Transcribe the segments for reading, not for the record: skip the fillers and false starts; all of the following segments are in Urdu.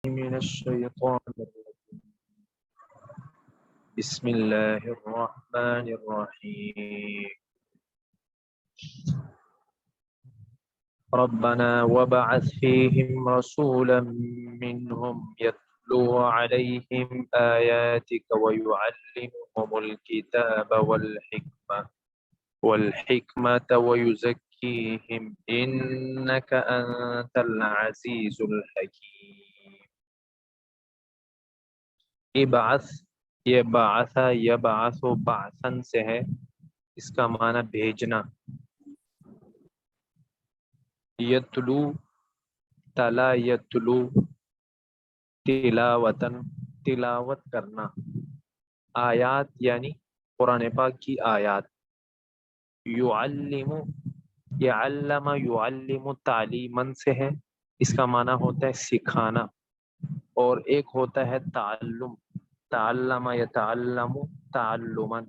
من الشيطان الرجيم. بسم الله الرحمن الرحيم. ربنا وبعث فيهم رسولا منهم يتلو عليهم آياتك ويعلمهم الكتاب والحكمة ويزكيهم إنك أنت العزيز الحكيم. ابعث، یہ بعثا یبعث بعثن سے ہے، اس کا معنی بھیجنا. یتلو، تلا یتلو، تلاوتن، تلاوت کرنا. آیات یعنی قرآن پاک کی آیات. یعلم، یعلم یعلم تعلیمن سے ہے، اس کا معنی ہوتا ہے سکھانا. اور ایک ہوتا ہے تعلم، تعلم یتعلم تعلمن،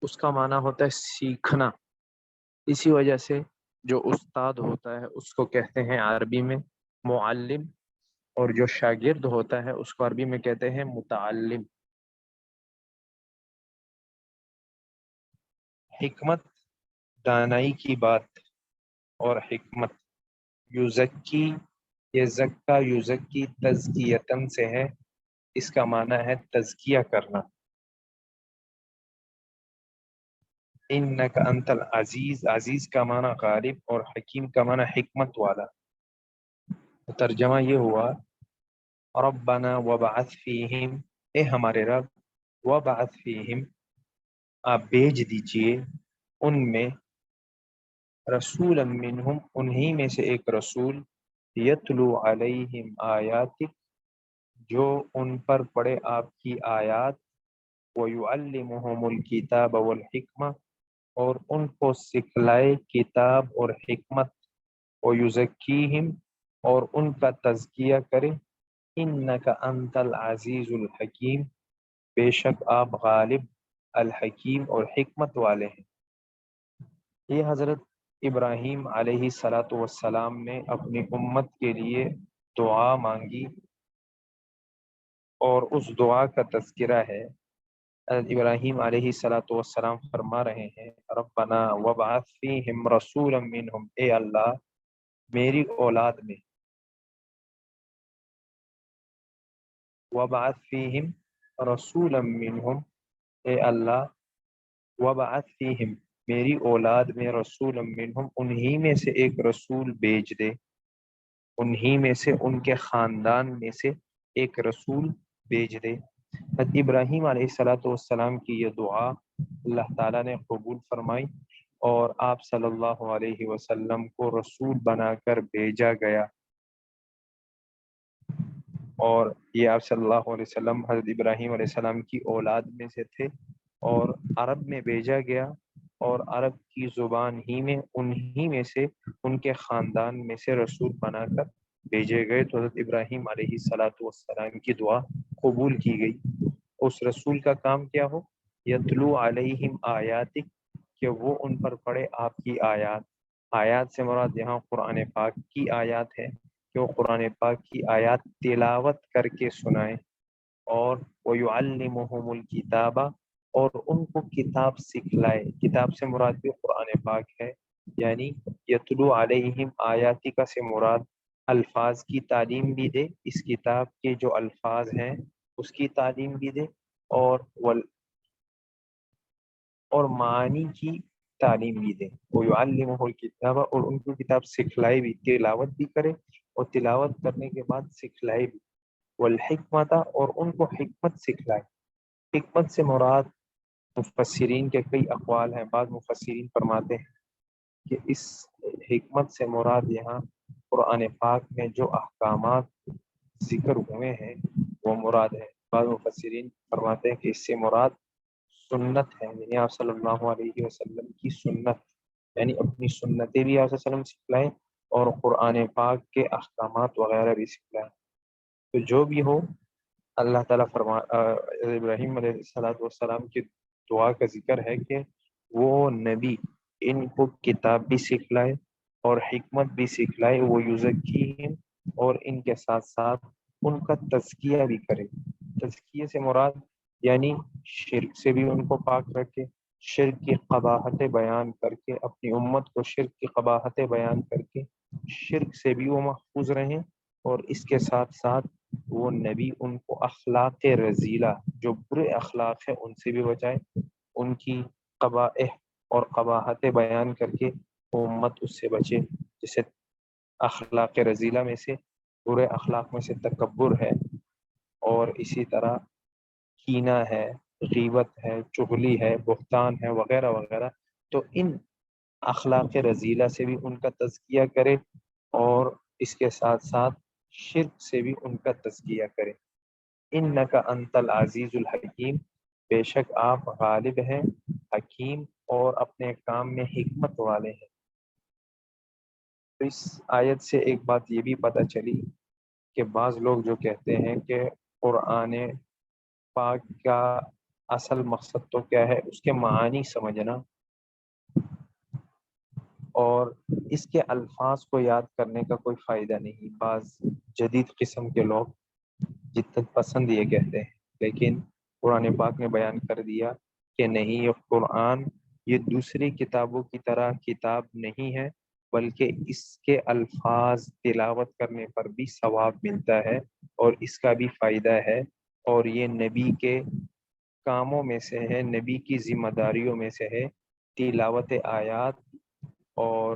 اس کا معنی ہوتا ہے سیکھنا. اسی وجہ سے جو استاد ہوتا ہے اس کو کہتے ہیں عربی میں معلم، اور جو شاگرد ہوتا ہے اس کو عربی میں کہتے ہیں متعلم. حکمت، دانائی کی بات اور حکمت. یزکی، یہ زکا یزکی تزکیتن سے ہے، اس کا معنی ہے تزکیہ کرنا. انک انت العزیز، عزیز کا معنی غالب اور حکیم کا معنی حکمت والا. ترجمہ یہ ہوا ربنا وبعث فیہم، اے ہمارے رب، وبعث فیہم، آپ بھیج دیجئے ان میں، رسولا منہم، انہی میں سے ایک رسول، یتلو علیہم آیاتک، جو ان پر پڑھے آپ کی آیات، ویعلمہم الکتاب والحکمہ، اور ان کو سکھلائے کتاب اور حکمت، ویزکیہم، اور ان کا تزکیہ کرے. انک انت العزیز الحکیم، بے شک آپ غالب، الحکیم اور حکمت والے ہیں. یہ حضرت ابراہیم علیہ والسلام نے اپنی امت کے لیے دعا مانگی، اور اس دعا کا تذکرہ ہے. حضرت ابراہیم علیہ والسلام فرما رہے ہیں ربنا وبعث فیہم رسولا منہم، اے اللہ میری اولاد میں، وبعث فیہم رسولا منہم، اے اللہ وبعث فیہم، میری اولاد میں، رسولا منہم، انہی میں سے ایک رسول بھیج دے، انہی میں سے، ان کے خاندان میں سے ایک رسول بھیج دے. حضرت ابراہیم علیہ السلام کی یہ دعا اللہ تعالیٰ نے قبول فرمائی، اور آپ صلی اللہ علیہ وسلم کو رسول بنا کر بھیجا گیا. اور یہ آپ صلی اللہ علیہ وسلم حضرت ابراہیم علیہ السلام کی اولاد میں سے تھے، اور عرب میں بھیجا گیا، اور عرب کی زبان ہی میں، انہی میں سے، ان کے خاندان میں سے رسول بنا کر بھیجے گئے. تو حضرت ابراہیم علیہ السلام کی دعا قبول کی گئی. اس رسول کا کام کیا ہو؟ یتلو علیہم آیاتک، کہ وہ ان پر پڑھے آپ کی آیات. آیات سے مراد یہاں قرآن پاک کی آیات ہے، کہ وہ قرآن پاک کی آیات تلاوت کر کے سنائیں. اور وَيُعَلِّمُهُمُ الْكِتَابَ، اور ان کو کتاب سکھلائے. کتاب سے مراد بھی قرآن پاک ہے، یعنی یتلو علیہم آیاتک سے مراد الفاظ کی تعلیم بھی دے، اس کتاب کے جو الفاظ ہیں اس کی تعلیم بھی دے، اور معانی کی تعلیم بھی دے. وَيُعَلِّمُهُ الْكِتَابَ، اور ان کو کتاب سکھلائے بھی، تلاوت بھی کرے، اور تلاوت کرنے کے بعد سکھلائے بھی. والحکمت، اور ان کو حکمت سکھلائے. حکمت سے مراد مفسرین کے کئی اقوال ہیں. بعض مفسرین فرماتے ہیں کہ اس حکمت سے مراد یہاں قرآن پاک میں جو احکامات ذکر ہوئے ہیں وہ مراد ہے. بعض مفسرین فرماتے ہیں کہ اس سے مراد سنت ہے، یعنی آپ صلی اللہ علیہ وسلم کی سنت، یعنی اپنی سنتیں بھی آپ صلی اللہ علیہ وسلم سکھلائیں، اور قرآن پاک کے احکامات وغیرہ بھی سکھلائیں. تو جو بھی ہو، اللہ تعالیٰ ابراہیم علیہ السلام کی دعا کا ذکر ہے کہ وہ نبی ان کو کتاب بھی سکھلائے اور حکمت بھی سکھلائے. وہ یزکیہم، اور ان کے ساتھ ساتھ ان کا تزکیہ بھی کرے۔ تزکیے سے مراد یعنی شرک سے بھی ان کو پاک رکھے، شرک کی قباحتیں بیان کر کے، اپنی امت کو شرک کی قباحتیں بیان کر کے شرک سے بھی وہ محفوظ رہیں، اور اس کے ساتھ ساتھ وہ نبی ان کو اخلاق رذیلہ، جو برے اخلاق ہیں، ان سے بھی بچائے، ان کی قبائح اور قباحتیں بیان کر کے امت اس سے بچے۔ جیسے اخلاق رذیلہ میں سے، برے اخلاق میں سے تکبر ہے، اور اسی طرح کینہ ہے، غیبت ہے، چغلی ہے، بہتان ہے، وغیرہ وغیرہ۔ تو ان اخلاق رذیلہ سے بھی ان کا تزکیہ کرے، اور اس کے ساتھ ساتھ شرک سے بھی ان کا تزکیہ کرے۔ انک انت العزیز الحکیم، بے شک آپ غالب ہیں، حکیم، اور اپنے کام میں حکمت والے ہیں۔ تو اس آیت سے ایک بات یہ بھی پتہ چلی کہ بعض لوگ جو کہتے ہیں کہ قرآن پاک کا اصل مقصد تو کیا ہے، اس کے معانی سمجھنا اور اس کے الفاظ کو یاد کرنے کا کوئی فائدہ نہیں۔ بعض جدید قسم کے لوگ جدت پسند یہ کہتے ہیں، لیکن قرآن پاک نے بیان کر دیا کہ نہیں، یہ قرآن یہ دوسری کتابوں کی طرح کتاب نہیں ہے، بلکہ اس کے الفاظ تلاوت کرنے پر بھی ثواب ملتا ہے، اور اس کا بھی فائدہ ہے، اور یہ نبی کے کاموں میں سے ہے، نبی کی ذمہ داریوں میں سے ہے، تلاوت آیات اور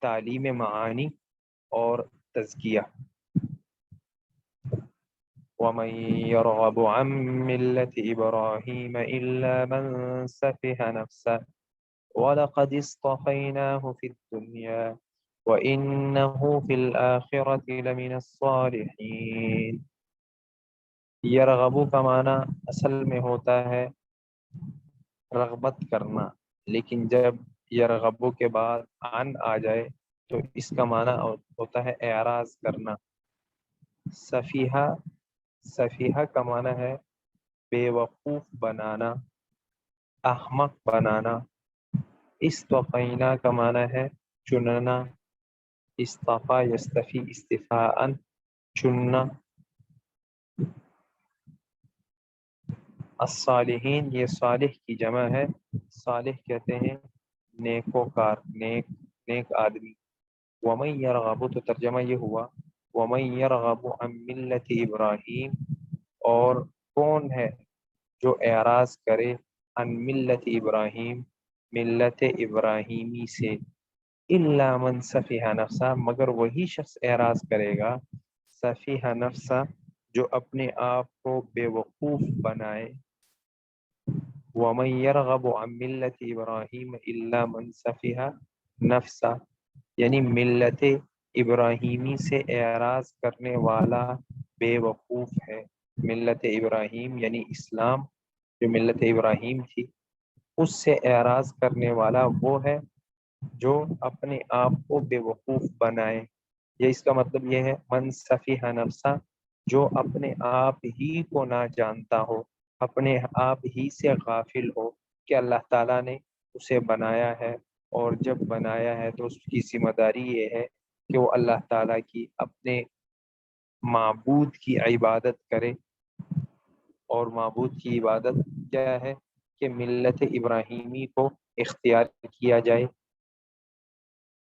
تعلیم معانی اور تزکیہ۔ وَمَن يَرْغَبُ عَن مِّلَّةِ إِبْرَاهِيمَ إِلَّا مَن سَفِهَ نَفْسَهُ وَلَقَدِ اصْطَفَيْنَاهُ فِي الدُّنْيَا وَإِنَّهُ فِي الْآخِرَةِ لَمِنَ الصَّالِحِينَ۔ یرغبو کا معنی اصل میں ہوتا ہے رغبت کرنا، لیکن جب یرغبو کے بعد عن آ جائے تو اس کا معنی ہوتا ہے اعراض کرنا۔ سفیہہ، سفیہہ کا معنی ہے بے وقوف بنانا، احمق بنانا۔ استفینا کا معنی ہے چننا، استفا یستفی استفاءً، چننا۔ الصالحین، یہ صالح کی جمع ہے، صالح کہتے ہیں نیکوکار، نیک آدمی۔ وَمَن یرغب، تو ترجمہ یہ ہوا وَمَن یرغب عن ملت ابراہیم، اور کون ہے جو اعراض کرے عن ملت ابراہیم، ملت ابراہیمی سے، الا من سفیہ نفسہ، مگر وہی شخص اعراض کرے گا، سفیہ نفسہ، جو اپنے آپ کو بے وقوف بنائے۔ وَمَن يَرْغَبُ عَن مِّلَّةِ إِبْرَاهِيمَ إِلَّا مَن سَفِهَ نَفْسَهُ، یعنی ملت ابراہیمی سے اعراض کرنے والا بے وقوف ہے۔ ملت ابراہیم یعنی اسلام، جو ملت ابراہیم تھی، اس سے اعراض کرنے والا وہ ہے جو اپنے آپ کو بے وقوف بنائے۔ یہ اس کا مطلب یہ ہے من سفیہ نفسہ، جو اپنے آپ ہی کو نہ جانتا ہو، اپنے آپ ہی سے غافل ہو کہ اللہ تعالیٰ نے اسے بنایا ہے، اور جب بنایا ہے تو اس کی ذمہ داری یہ ہے کہ وہ اللہ تعالیٰ کی، اپنے معبود کی عبادت کرے۔ اور معبود کی عبادت کیا ہے کہ ملت ابراہیمی کو اختیار کیا جائے۔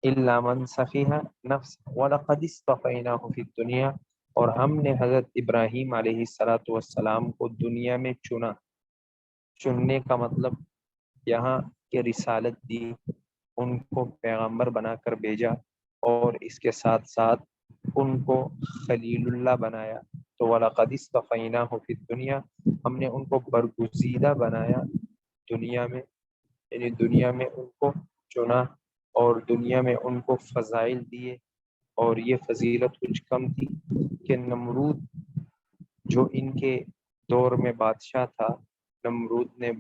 الا من سفیہ نفس وَلَقَدِ اصْطَفَيْنَاهُ فِي الدُّنْيَا، اور ہم نے حضرت ابراہیم علیہ السلام کو دنیا میں چنا۔ چننے کا مطلب یہاں کہ رسالت دی، ان کو پیغمبر بنا کر بھیجا، اور اس کے ساتھ ساتھ ان کو خلیل اللہ بنایا۔ تو وَلَقَدِ اصْطَفَيْنَاهُ فِي الدُّنْيَا، ہم نے ان کو برگزیدہ بنایا دنیا میں، یعنی دنیا میں ان کو چنا، اور دنیا میں ان کو فضائل دیے۔ اور یہ فضیلت کچھ کم تھی کہ نمرود جو ان کے دور میں بادشاہ تھا، نمرود نے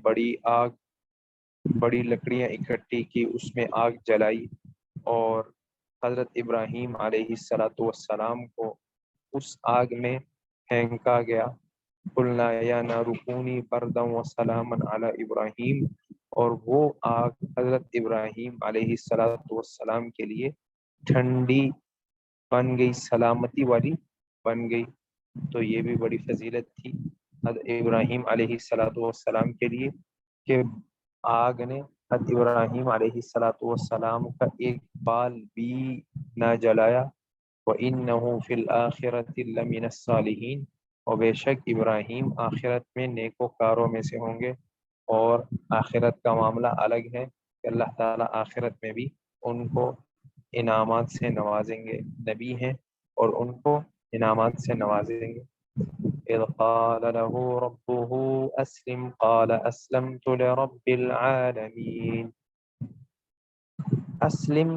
بڑی لکڑیاں اکٹھی کی، اس میں آگ جلائی، اور حضرت ابراہیم علیہ السلام کو اس آگ میں پھینکا گیا۔ قلنا یا نار کونی بردا وسلاما علی ابراہیم، اور وہ آگ حضرت ابراہیم علیہ السلام کے لیے ٹھنڈی بن گئی، سلامتی والی بن گئی، تو یہ بھی بڑی فضیلت تھی حضرت ابراہیم علیہ السلام کے لیے کہ آگ نے حضرت ابراہیم علیہ السلام کا ایک بال بھی نہ جلایا۔ وَإِنَّهُ فِي الْآخِرَةِ لَمِنَ الصَّالِحِينَ، اور بے شک ابراہیم آخرت میں نیکوکاروں میں سے ہوں گے۔ اور آخرت کا معاملہ الگ ہے کہ اللہ تعالیٰ آخرت میں بھی ان کو انعامات سے نوازیں گے، نبی ہیں اور ان کو انعامات سے نوازیں گے۔ اذ قال له ربه اسلم قال اسلمت لرب العالمین۔ اسلم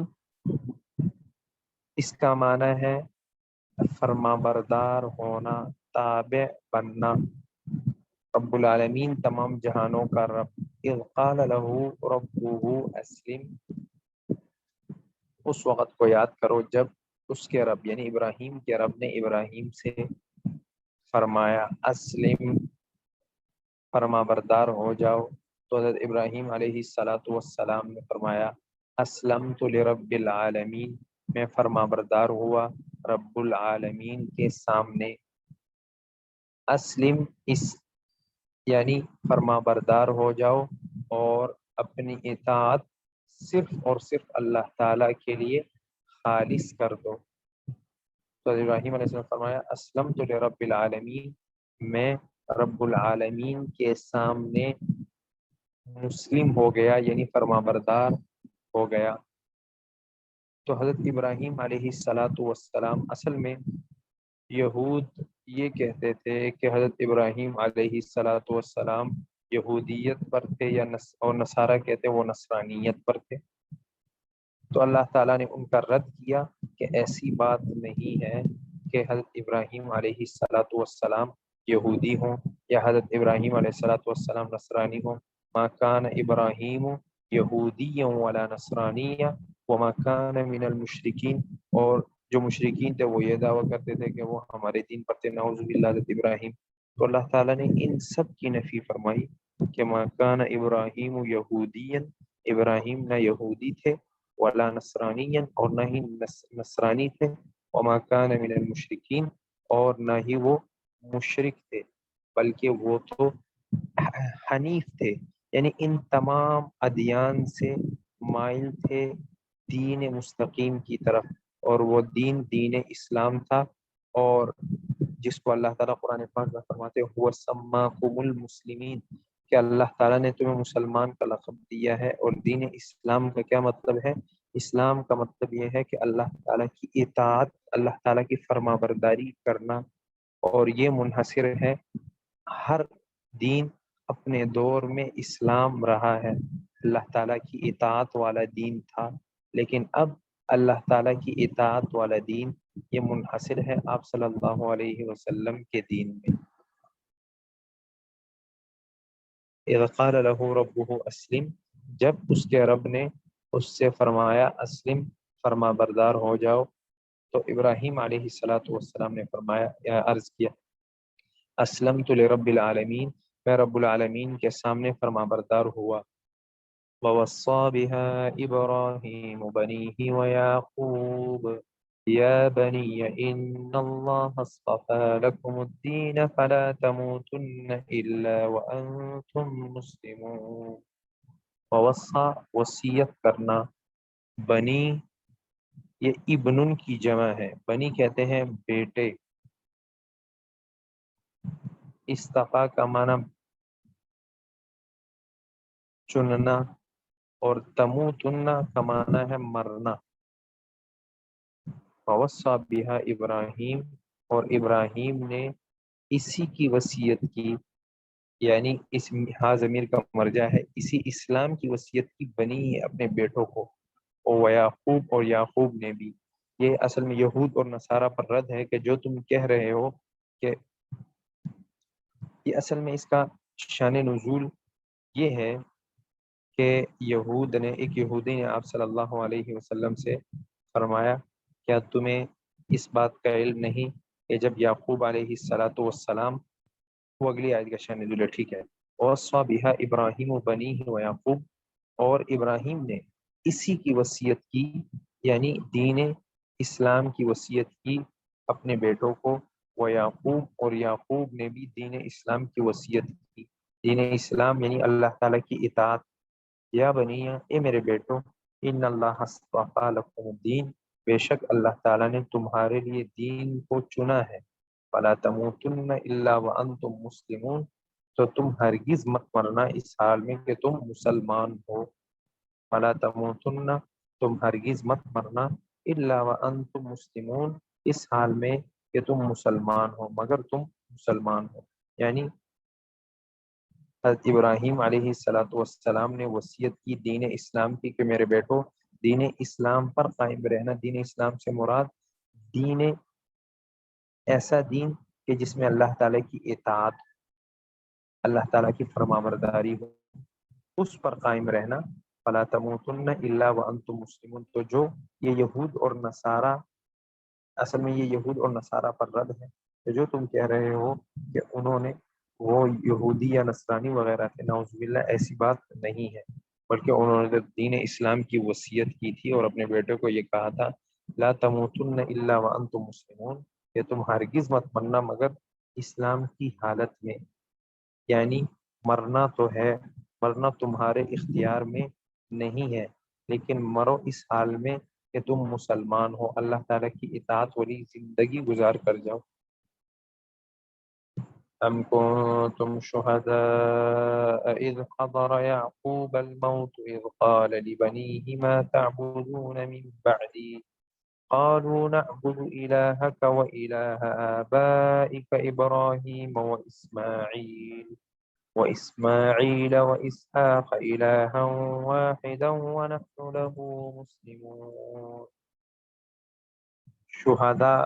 اس کا معنی ہے فرما بردار ہونا، تابع بننا۔ رب العالمین تمام جہانوں کا رب۔ اذ قال له ربه اسلم، اس وقت کو یاد کرو جب اس کے رب یعنی ابراہیم کے رب نے ابراہیم سے فرمایا اسلم، فرما بردار ہو جاؤ، تو حضرت ابراہیم علیہ السلام نے فرمایا اسلمت لرب العالمین، میں فرما بردار ہوا رب العالمین کے سامنے۔ اسلم اس یعنی فرما بردار ہو جاؤ اور اپنی اطاعت صرف اور صرف اللہ تعالیٰ کے لیے خالص کر دو۔ تو ابراہیم علیہ السلام نے فرمایا اسلمت لرب العالمین، میں رب العالمین کے سامنے مسلم ہو گیا یعنی فرما بردار ہو گیا۔ تو حضرت ابراہیم علیہ السلام اصل میں یہود یہ کہتے تھے کہ حضرت ابراہیم علیہ السلام یہودیت پر تھے یا اور نصارہ کہتے وہ نصرانیت پر تھے۔ تو اللہ تعالیٰ نے ان کا رد کیا کہ ایسی بات نہیں ہے کہ حضرت ابراہیم علیہ السلام یہودی ہوں یا حضرت ابراہیم علیہ السلام نصرانی ہوں۔ ما کان ابراہیم یہودی ولا نصرانیہ وما کان من المشرکین، اور جو مشرکین تھے وہ یہ دعویٰ کرتے تھے کہ وہ ہمارے دین پر تھے، نعوذ باللہ حضرت ابراہیم۔ تو اللہ تعالیٰ نے ان سب کی نفی فرمائی کہ ما کان ابراہیم یہودیا، ابراہیم نہ یہودی تھے، ولا نصرانیا اور نہ ہی نصرانی تھے، وما کان من المشرکین اور نہ ہی وہ مشرک تھے، بلکہ وہ تو حنیف تھے، یعنی ان تمام ادیان سے مائل تھے دین مستقیم کی طرف، اور وہ دین اسلام تھا، اور جس کو اللہ تعالیٰ قرآن پاک میں فرماتے هو سماکم المسلمین، کہ اللہ تعالیٰ نے تمہیں مسلمان کا لقب دیا ہے۔ اور دین اسلام کا کیا مطلب ہے؟ اسلام کا مطلب یہ ہے کہ اللہ تعالیٰ کی اطاعت، اللہ تعالیٰ کی فرما برداری کرنا، اور یہ منحصر ہے ہر دین اپنے دور میں اسلام رہا ہے، اللہ تعالیٰ کی اطاعت والا دین تھا، لیکن اب اللہ تعالیٰ کی اطاعت والا دین یہ منحصر ہے آپ صلی اللہ علیہ وسلم کے دین میں۔ اذ قال له ربه اسلم، جب اس کے رب نے اس سے فرمایا اسلم، فرما بردار ہو جاؤ، تو ابراہیم علیہ السلام نے فرمایا عرض کیا اسلمت لرب العالمین، میں رب العالمین کے سامنے فرما بردار ہوا۔ ووصى بها إبراهيم بنيه ويعقوب يا بني إن الله اصطفى لكم الدين فلا تموتن إلا وأنتم مسلمون۔ ووصى وصیت کرنا، بنی یہ ابنن کی جمع ہے، بنی کہتے ہیں بیٹے، استفا کا معنی چننا، اور تموتن کا معنی ہے مرنا۔ فوصى بها ابراہیم، اور ابراہیم نے اسی کی وصیت کی، یعنی اس ہاں ضمیر کا مرجع ہے، اسی اسلام کی وصیت کی بنی اپنے بیٹوں کو، اور یعقوب اور یعقوب نے بھی۔ یہ اصل میں یہود اور نصارہ پر رد ہے کہ جو تم کہہ رہے ہو کہ یہ اصل میں اس کا شان نزول یہ ہے کہ یہود نے، ایک یہودی نے آپ صلی اللہ علیہ وسلم سے فرمایا کیا تمہیں اس بات کا علم نہیں کہ جب یعقوب علیہ السلام، وہ اگلی آیت کا شان نزول ہے، ٹھیک ہے، وصى بها ابراہیم بنیہ ویعقوب، اور ابراہیم نے اسی کی وصیت کی، یعنی دین اسلام کی وصیت کی اپنے بیٹوں کو و یعقوب، اور یعقوب نے بھی دین اسلام کی وصیت کی. دین اسلام یعنی اللہ تعالیٰ کی اطاعت. یا بنیا، اے میرے بیٹو، ان اللہ اصطفیٰ لکم الدین، بے شک اللہ تعالیٰ نے تمہارے لیے دین کو چنا ہے. فلا تموتن الا وانتم مسلمون، تو تم ہرگز مت مرنا اس حال میں کہ تم مسلمان ہو. فلا تموتن، تم ہرگز مت مرنا، الا وانتم مسلمون، اس حال میں کہ تم مسلمان ہو، مگر تم مسلمان ہو. یعنی حضرت ابراہیم علیہ السلام نے وصیت کی دین اسلام کی کہ میرے بیٹو دین اسلام پر قائم رہنا. دین اسلام سے مراد دین، ایسا دین کہ جس میں اللہ تعالیٰ کی اطاعت، اللہ تعالیٰ کی فرما برداری ہو، اس پر قائم رہنا. فلا تموتن الا وانتم مسلمون، تو جو یہ یہود اور نصارہ، اصل میں یہ یہود اور نصارہ پر رد ہے. تو جو تم کہہ رہے ہو کہ انہوں نے وہ یہودی یا نصرانی وغیرہ تھے، نعوذ باللہ، ایسی بات نہیں ہے، بلکہ انہوں نے دین اسلام کی وصیت کی تھی اور اپنے بیٹے کو یہ کہا تھا لا تموتن الا وانتم مسلمون، کہ تم ہرگز مت مرنا مگر اسلام کی حالت میں. یعنی مرنا تو ہے، مرنا تمہارے اختیار میں نہیں ہے، لیکن مرو اس حال میں کہ تم مسلمان ہو، اللہ تعالیٰ کی اطاعت والی زندگی گزار کر جاؤ. أم كنتم شهداء إذ حضر يعقوب الموت إذ قال لبنيه ما تعبدون من بعدي قالوا نعبد إلهك وإله آبائك إبراهيم وإسماعيل وإسحاق إلها واحدا ونحن له مسلمون. شہداء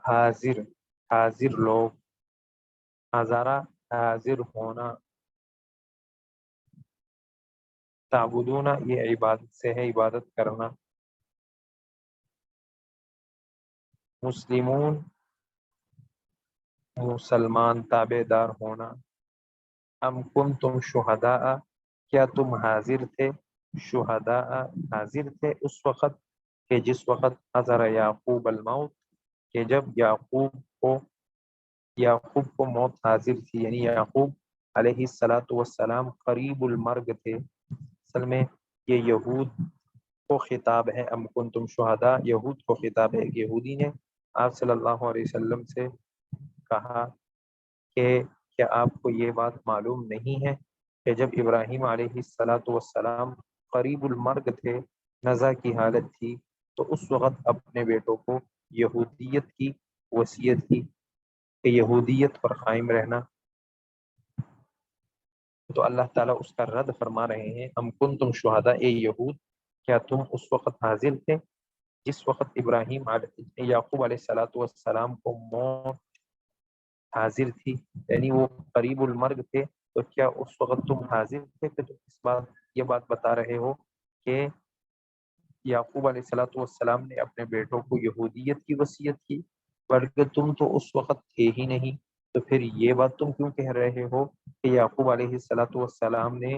حاضر لوگ، حضرہ حاضر ہونا، تعبدون یہ عبادت سے ہے، عبادت کرنا. مسلمون مسلمان، تابع دار ہونا. ام کنتم شہداء، کیا تم حاضر تھے، شہداء حاضر تھے اس وقت کہ جس وقت حضر یعقوب الموت، کہ جب یعقوب کو موت حاضر تھی. یعنی یعقوب علیہ السلام قریب المرگ تھے. اصل میں یہ یہود کو خطاب ہے، ام کنتم شہداء یہود کو خطاب ہے. ایک یہودی نے آپ صلی اللہ علیہ وسلم سے کہا کہ کیا آپ کو یہ بات معلوم نہیں ہے کہ جب ابراہیم علیہ السلام قریب المرگ تھے، نزع کی حالت تھی، تو اس وقت اپنے بیٹوں کو یہودیت کی وصیت کی کہ یہودیت پر قائم رہنا. تو اللہ تعالیٰ اس کا رد فرما رہے ہیں، ام کنتم شہداء، اے یہود، کیا تم اس وقت حاضر تھے جس وقت یعقوب علیہ السلام کو موت حاضر تھی، یعنی وہ قریب المرگ تھے، تو کیا اس وقت تم حاضر تھے کہ تم یہ بات بتا رہے ہو کہ یعقوب علیہ السلام نے اپنے بیٹوں کو یہودیت کی وصیت کی، بلکہ تم تو اس وقت تھے ہی نہیں، تو پھر یہ بات تم کیوں کہہ رہے ہو کہ یعقوب علیہ السلام نے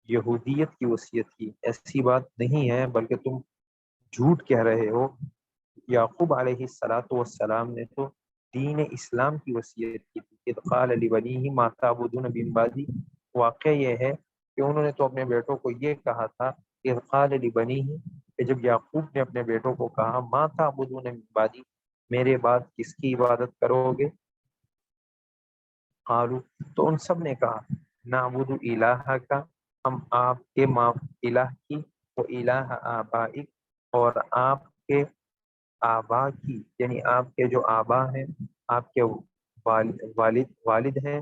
یہودیت کی وصیت کی؟ ایسی بات نہیں ہے، بلکہ تم جھوٹ کہہ رہے ہو. یعقوب علیہ السلام نے تو دین اسلام کی وصیت کی تھی. اذ قال لبنیہ ما تعبدون من بعدی، واقعہ یہ ہے کہ انہوں نے تو اپنے بیٹوں کو یہ کہا تھا، اذ قال لبنیہ، کہ جب یعقوب نے اپنے بیٹوں کو کہا ما تعبدون من بعدی، میرے بعد کس کی عبادت کرو گے؟ قالوا، تو ان سب نے کہا نعبد الہ کا، ہم آپ کے الہ کی، و الہ آبائک، اور آپ کے آبا کی، یعنی آپ کے جو آبا ہیں، آپ کے والد ہیں،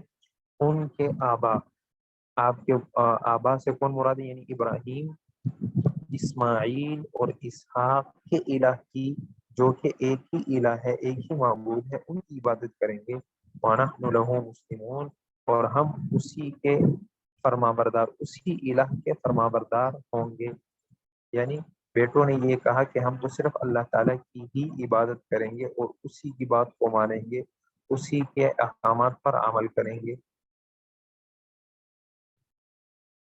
ان کے آبا. آپ کے آبا سے کون مراد ہے؟ یعنی ابراہیم، اسماعیل اور اسحاق کے الہ کی، جو کہ ایک ہی الہ ہے، ایک ہی معبود ہے، ان کی عبادت کریں گے. وَنَحْنُ لَهُ مُسْلِمُونَ، اور ہم اسی کے فرمانبردار، اسی الہ کے فرمانبردار ہوں گے. یعنی بیٹوں نے یہ کہا کہ ہم تو صرف اللہ تعالیٰ کی ہی عبادت کریں گے اور اسی کی بات کو مانیں گے، اسی کے احکامات پر عمل کریں گے.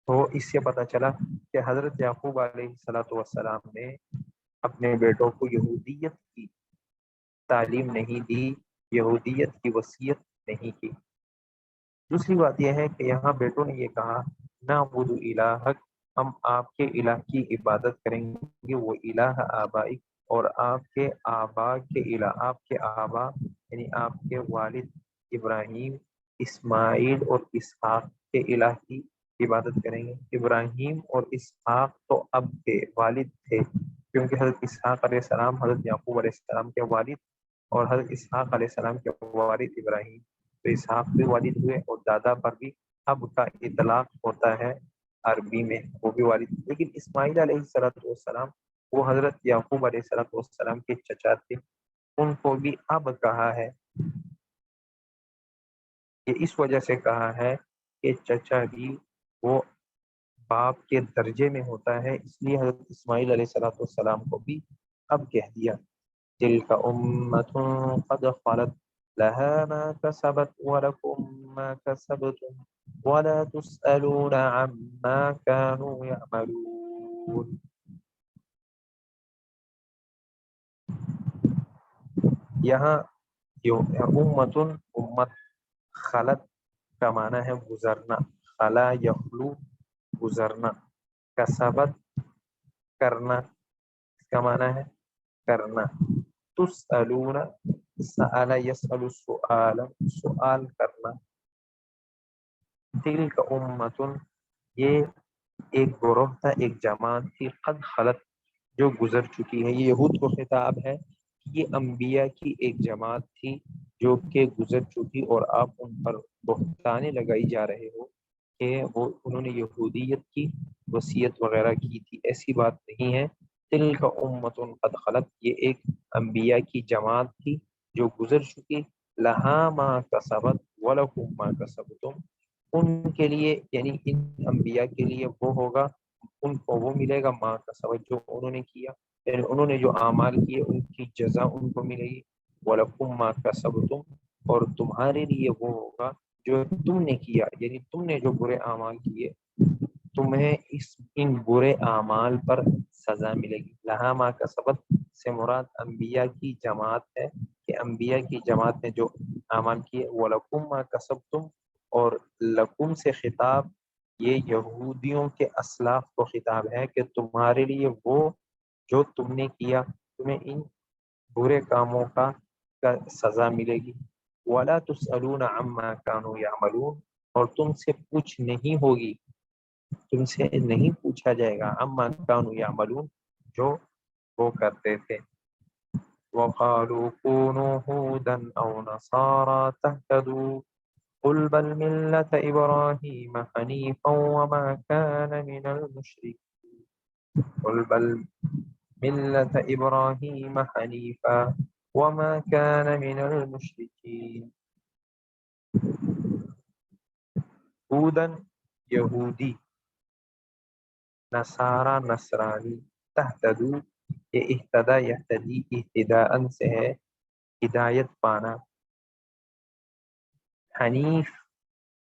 تو اس سے پتہ چلا کہ حضرت یعقوب علیہ السلام نے اپنے بیٹوں کو یہودیت کی تعلیم نہیں دی، یہودیت کی وصیت نہیں کی۔ دوسری بات یہ ہے کہ یہاں بیٹوں نے یہ کہا نعبد الہک، ہم آپ کے الہ کی عبادت کریں گے، وہ الہ آبائی، اور آپ کے آبا کے الہ، آپ کے آبا یعنی آپ کے والد ابراہیم، اسماعیل اور اسحاق کے الہ کی عبادت کریں گے۔ ابراہیم اور اسحاق تو اب کے والد تھے، کیونکہ حضرت اسحاق علیہ السلام حضرت یعقوب علیہ السلام کے والد، اور حضرت اسحاق علیہ السلام کے والد ابراہیم، تو اسحاق بھی والد ہوئے، اور دادا پر بھی اب کا اطلاق ہوتا ہے عربی میں، وہ بھی والد۔ لیکن اسماعیل علیہ السلام وہ حضرت یعقوب علیہ السلام کے چچا تھے، ان کو بھی اب کہا ہے، یہ اس وجہ سے کہا ہے کہ چچا بھی وہ باپ کے درجے میں ہوتا ہے، اس لیے حضرت اسماعیل علیہ السلام کو بھی اب کہہ دیا تلک امۃ قد خلت لها ما كسبت ولكم ما كسبتم ولا تسألون عما كانوا يعملون۔ یہاں جو امت خلط کا معنی ہے گزرنا، خلا یخلو گزرنا، کسبت کرنا، اس کا معنی ہے کرنا، تسألون سأل یسأل سؤال سؤال کرنا، تلک امت یہ ایک گروہ تھا، ایک جماعت تھی، قد خلط جو گزر چکی ہے، یہ یہود کو خطاب ہے، یہ انبیاء کی ایک جماعت تھی جو کہ گزر چکی، اور آپ ان پر بہتانے لگائی جا رہے ہو کہ وہ انہوں نے یہودیت کی وصیت وغیرہ کی تھی، ایسی بات نہیں ہے۔ تلک امت قد خلط یہ ایک انبیاء کی جماعت تھی جو گزر چکی، لہا ما کسبت ولکم ما کسبتم، ان کے لیے یعنی ان انبیاء کے لیے وہ ہوگا، ان کو وہ ملے گا ما کسبت جو انہوں نے کیا، یعنی انہوں نے جو اعمال کیے ان کی جزا ان کو ملے گی، وَلَكُمْ مَا كَسَبْتُمْ اور تمہارے لیے وہ ہوگا جو تم نے کیا، یعنی تم نے جو برے اعمال کیے تمہیں ان برے اعمال پر سزا ملے گی۔ لہا ما کسبت سے مراد انبیاء کی جماعت ہے کہ انبیاء کی جماعت نے جو اعمال کیے، وَلَكُمْ مَا كَسَبْتُمْ اور لکم سے خطاب یہ یہودیوں کے اسلاف کو خطاب ہے کہ تمہارے لیے وہ جو تم نے کیا، تمہیں ان برے کاموں کا سزا ملے گی۔ وَلَا تُسْأَلُونَ عَمَّا كَانُوا يَعْمَلُونَ اور تم سے پوچھ نہیں ہوگی، تم سے نہیں پوچھا جائے گا عَمَّا كَانُوا يَعْمَلُونَ جو وہ کرتے تھے۔ وَقَالُوا كُونُوا هُودًا أَوْ نَصَارَىٰ تَهْتَدُوا قُلْ بَلْ مِلَّةَ إِبْرَاهِيمَ حَنِيفًا وَمَا كَانَ مِنَ الْمُشْرِكِينَ قُلْ بَلْ مِلَّةَ إِبْرَاهِيمَ حَنِيفًا وَمَا كَانَ مِنَ الْمُشْرِكِينَ۔ ہودن یہودی، نصارہ نصرانی، تہتدو یہ اہتدا یہتدی اہتداءً سے ہے ہدایت پانا، حنیف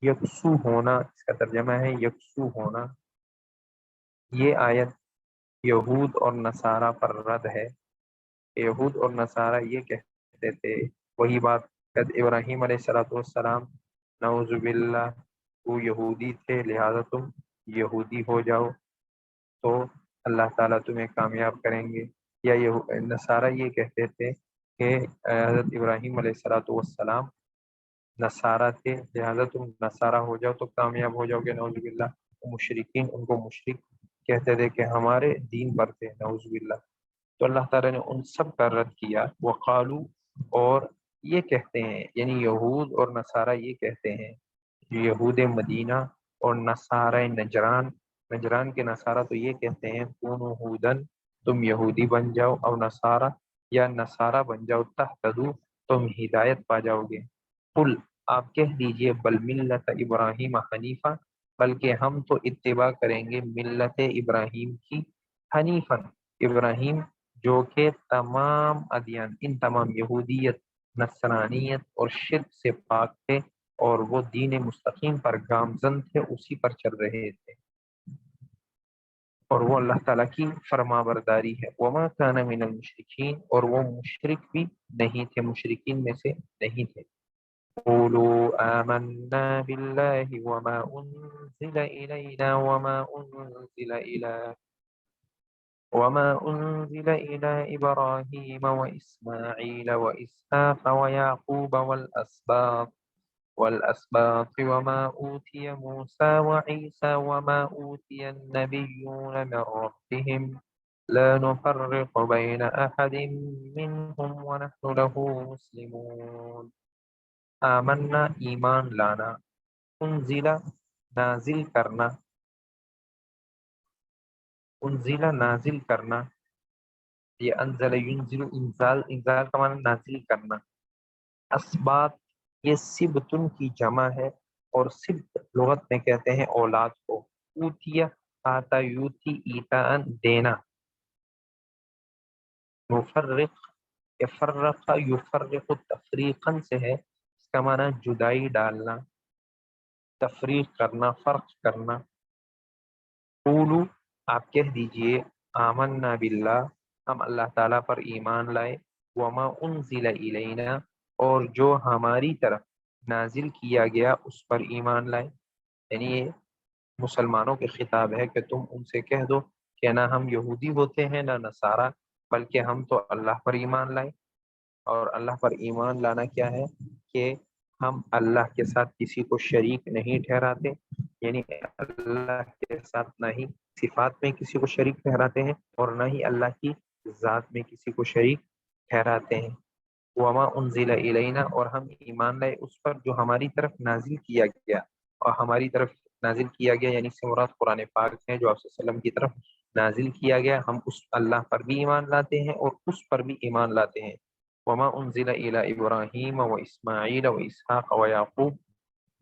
یکسو ہونا، اس کا ترجمہ ہے یکسو ہونا۔ یہ آیت یہود اور نصارہ پر رد ہے، یہود اور نصارہ یہ کہتے تھے وہی بات قد ابراہیم علیہ السلام نعوذ باللہ وہ یہودی تھے لہذا تم یہودی ہو جاؤ تو اللہ تعالیٰ تمہیں کامیاب کریں گے، یا نصارہ یہ کہتے تھے کہ حضرت ابراہیم علیہ السلام نصارہ تھے لہذا تم نصارہ ہو جاؤ تو کامیاب ہو جاؤ گے، نعوذ باللہ۔ مشرکین ان کو مشرک کہتے تھے کہ ہمارے دین پر تھے، نعوذ باللہ۔ تو اللہ تعالیٰ نے ان سب کا رد کیا، وقالو اور یہ کہتے ہیں یعنی یہود اور نصارہ یہ کہتے ہیں، یہود مدینہ اور نصارہ نجران، نجران کے نصارہ تو یہ کہتے ہیں کونو ہودن تم یہودی بن جاؤ، اور نصارہ یا نصارہ بن جاؤ، تہتدو تم ہدایت پا جاؤ گے۔ قل آپ کہہ دیجئے بل ملت ابراہیم حنیفہ بلکہ ہم تو اتباع کریں گے ملت ابراہیم کی، حنیفا ابراہیم جو کہ تمام ادیان ان تمام یہودیت، نصرانیت اور شرک سے پاک تھے اور وہ دین مستقیم پر گامزن تھے، اسی پر چل رہے تھے۔ اور وہ اللہ تعالیٰ کی فرما برداری ہے. وما کان من المشرکین، اور وہ مشرک بھی نہیں تھے، مشرکین میں سے نہیں تھے. قولوا آمنا بالله وما أنزل إلينا وما أنزل إلى إبراهيم وإسماعيل وإسحاق ويعقوب والأسباط وما أوتي موسى وعيسى وما أوتي النبيون من ربهم لا نفرق بين أحد منهم ونحن له مسلمون. آمنا ایمان لانا، انزلہ نازل کرنا، انزلہ نازل کرنا، یہ انزل ینزل انزال کا معنی نازل کرنا. اسبات یہ سبتن کی جمع ہے، اور سبت لغت میں کہتے ہیں اولاد کو. اوتیا آتا یوتی ایتان دینا. مفرق یفرق یفرق تفریقا سے ہے، اس کا معنی جدائی ڈالنا، تفریق کرنا، فرق کرنا. قولو آپ کہہ دیجئے، آمنا باللہ ہم اللہ تعالیٰ پر ایمان لائے، وما انزل الینا اور جو ہماری طرف نازل کیا گیا اس پر ایمان لائے. یعنی یہ مسلمانوں کے خطاب ہے کہ تم ان سے کہہ دو کہ نہ ہم یہودی ہوتے ہیں نہ نصارہ، بلکہ ہم تو اللہ پر ایمان لائے. اور اللہ پر ایمان لانا کیا ہے کہ ہم اللہ کے ساتھ کسی کو شریک نہیں ٹھہراتے، یعنی اللہ کے ساتھ نہ ہی صفات میں کسی کو شریک ٹھہراتے ہیں اور نہ ہی اللہ کی ذات میں کسی کو شریک ٹھہراتے ہیں. وما انزل الینا اور ہم ایمان لائے اس پر جو ہماری طرف نازل کیا گیا، اور ہماری طرف نازل کیا گیا یعنی سے مراد قرآن پاک ہے جو آپ صلی اللہ علیہ وسلم کی طرف نازل کیا گیا. ہم اس اللہ پر بھی ایمان لاتے ہیں اور اس پر بھی ایمان لاتے ہیں. وما انزل الی ابراہیم و اسماعیل و اسحاق و یعقوب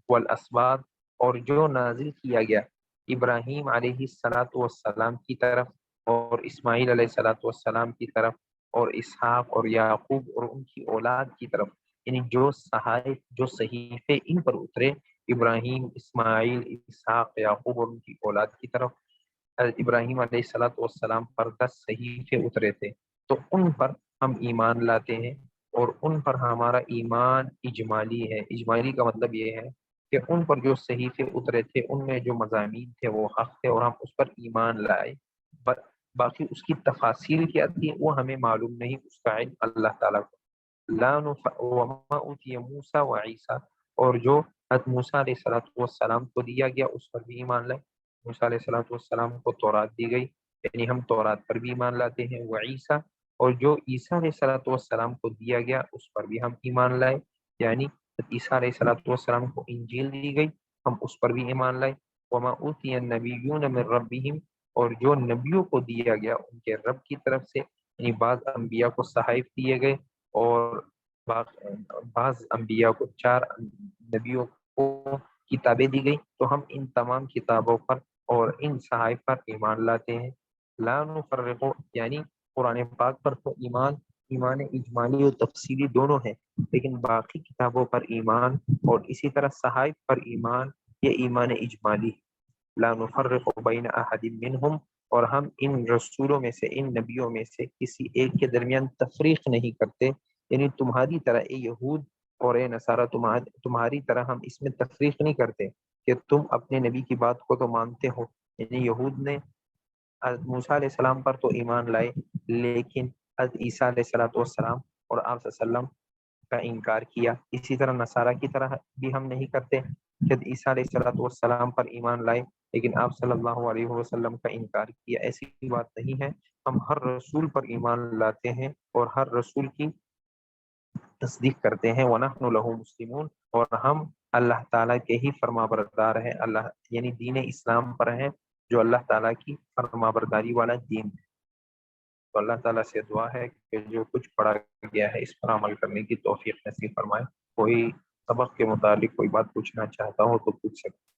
والاسباط اور جو نازل کیا گیا ابراہیم علیہ الصلاۃ والسلام کی طرف اور اسماعیل علیہ الصلاۃ والسلام کی طرف اور اسحاق اور یعقوب اور ان کی اولاد کی طرف، یعنی جو صحائف جو صحیفے ان پر اترے ابراہیم، اسماعیل، اسحاق، یعقوب اور ان کی اولاد کی طرف. ابراہیم علیہ الصلاۃ والسلام پر 10 صحیفے اترے تھے، تو ان پر ہم ایمان لاتے ہیں اور ان پر ہمارا ایمان اجمالی ہے. اجمالی کا مطلب یہ ہے کہ ان پر جو صحیفے اترے تھے ان میں جو مضامین تھے وہ حق تھے اور ہم اس پر ایمان لائے. باقی اس کی تفاصیل کیا تھی وہ ہمیں معلوم نہیں، اس کا علم اللہ تعالیٰ کو. وما اوتی موسیٰ و عیسیٰ اور جو حضرت موسیٰ علیہ الصلوۃ والسلام کو دیا گیا اس پر بھی ایمان لائے. موسیٰ علیہ الصلوۃ والسلام کو تورات دی گئی، یعنی ہم تورات پر بھی ایمان لاتے ہیں. وہ عیسیٰ اور جو عیسیٰ علیہ الصلوۃ والسلام کو دیا گیا اس پر بھی ہم ایمان لائے، یعنی عیسیٰ علیہ الصلوۃ والسلام کو انجیل دی گئی ہم اس پر بھی ایمان لائے. وما اوتی النبیون من ربہم اور جو نبیوں کو دیا گیا ان کے رب کی طرف سے، یعنی بعض انبیاء کو صحائف دیے گئے اور بعض انبیاء کو 4 نبیوں کو کتابیں دی گئی، تو ہم ان تمام کتابوں پر اور ان صحائف پر ایمان لاتے ہیں. لا نفرق یعنی قرآن پاک پر تو ایمان اجمالی اور تفصیلی دونوں ہیں، لیکن باقی کتابوں پر ایمان اور اسی طرح صحائف پر ایمان یہ ایمان اجمالی. لا نفرق بین احد منہم اور ہم ان رسولوں میں سے ان نبیوں میں سے کسی ایک کے درمیان تفریق نہیں کرتے، یعنی تمہاری طرح اے یہود اور اے نصارہ تمہاری طرح ہم اس میں تفریق نہیں کرتے کہ تم اپنے نبی کی بات کو تو مانتے ہو. یعنی یہود نے حضرت موسیٰ علیہ السلام پر تو ایمان لائے لیکن حضرت عیسیٰ علیہ الصلوۃ والسلام اور آپ صلی اللہ علیہ وسلم کا انکار کیا. اسی طرح نصارہ کی طرح بھی ہم نہیں کرتے کہ عیسیٰ علیہ الصلوۃ والسلام پر ایمان لائے لیکن آپ صلی اللہ علیہ وسلم کا انکار کیا. ایسی بات نہیں ہے، ہم ہر رسول پر ایمان لاتے ہیں اور ہر رسول کی تصدیق کرتے ہیں. وَنَحْنُ لَهُ مُسْلِمُونَ اور ہم اللہ تعالیٰ کے ہی فرما بردار ہیں، اللہ یعنی دین اسلام پر ہیں جو اللہ تعالیٰ کی فرما برداری والا دین ہے. تو اللہ تعالیٰ سے دعا ہے کہ جو کچھ پڑھا گیا ہے اس پر عمل کرنے کی توفیق نصیب فرمائے. کوئی سبق کے متعلق کوئی بات پوچھنا چاہتا ہو تو پوچھ سکتے.